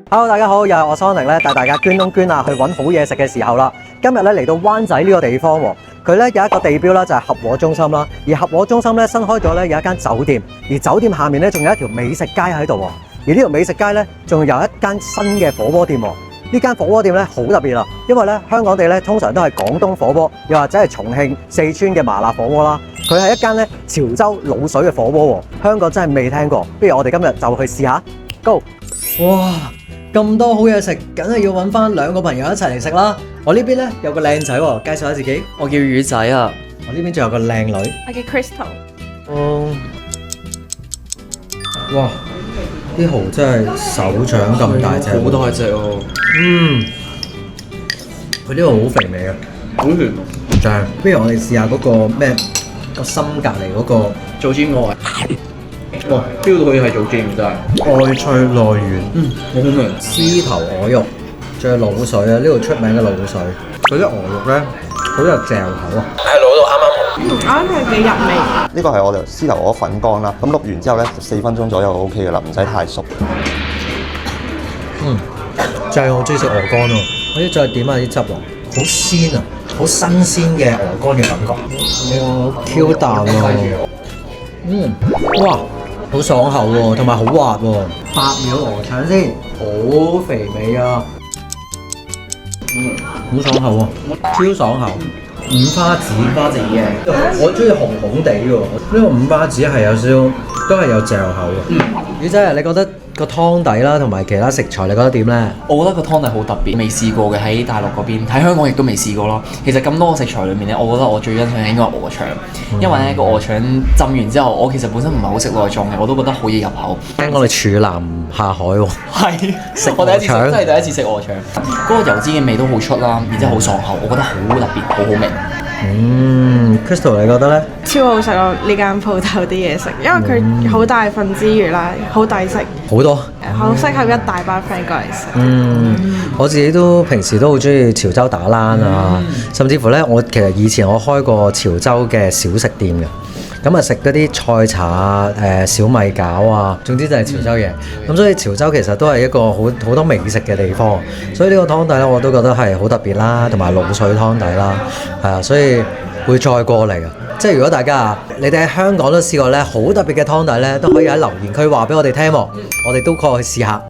Hello， 大家好，又係我 Sonic 咧，帶大家捐窿捐罅去揾好嘢食嘅時候啦。今日咧嚟到灣仔呢個地方喎，佢咧有一個地標啦，就係合和中心啦。而合和中心咧新開咗咧有一間酒店，而酒店下面咧仲有一條美食街喺度喎。而呢條美食街咧仲有一間新嘅火鍋店喎。呢間火鍋店咧好特別啦，因為咧香港地咧通常都係廣東火鍋，又或者係重慶、四川嘅麻辣火鍋啦。佢係一間咧潮州滷水嘅火鍋喎，香港真係未聽過。不如我哋今日就去試下 ，Go！ 哇！咁多好嘢食，梗係要揾翻兩個朋友一齊嚟食啦！我呢邊咧有個靚仔喎，介紹下自己。我叫魚仔啊。我呢邊仲有個靚女。我叫 Crystal。哇！啲蠔真係手掌咁大隻，好大隻喎。佢呢個好肥美啊，好甜。正。不如我哋試下嗰個咩個心隔離嗰個做煎鵝。哇！飆到佢係做煎真係。愛脆內軟。好好味。獅頭鵝肉，仲有滷水啊！呢度出名嘅滷水。佢啲鵝肉咧好有嚼口啊。係滷到啱啱好。啱係幾入味。呢個係我哋獅頭鵝粉乾啦，咁碌完之後咧4分鐘左右就 OK 嘅啦，唔使太熟。就係我中意食鵝肝喎，可以再點下啲汁喎，好鮮啊，好新鮮嘅鵝肝嘅感覺。哇，Q 彈喎。哇，好爽口喎，同埋好滑喎。白秒鵝腸先，好肥美啊。好爽口喎，超爽口。五花子嘅，我中意紅紅地喎。呢個五花子係有少少，都係有嚼口嘅。魚仔，你覺得個湯底啦，同埋其他食材，你覺得點呢？我覺得個湯底好特別，未試過嘅喺大陸嗰邊，喺香港亦都未試過咯。其實咁多個食材裏面咧，我覺得我最欣賞嘅應該係鵝腸，因為咧個鵝腸浸完之後，我其實本身唔係好食內臟嘅，我都覺得好易入口。聽講你處男下海喎，係食我第一次食，鵝腸真係第一次食鵝腸，嗰個油脂嘅味都好出啦，然之後好爽口，我覺得好特別，好好味。Crystal 你覺得呢？超好食咯！呢間鋪頭啲嘢食，因為佢好大份之餘啦，好抵食，好多。好適合一大班 friend 過嚟食。我自己都平時都好中意潮州打冷啊，甚至乎呢，我其實以前我開過潮州嘅小食店嘅。咁啊食嗰啲菜茶啊、小米餃啊，總之就係潮州嘢。咁所以潮州其實都係一個好多美食嘅地方。所以呢個湯底咧，我都覺得係好特別啦，同埋滷水湯底啦，係啊，所以會再過嚟啊。即係如果大家你哋喺香港都試過咧好特別嘅湯底咧，都可以喺留言區話俾我哋聽喎，我哋都過去試下。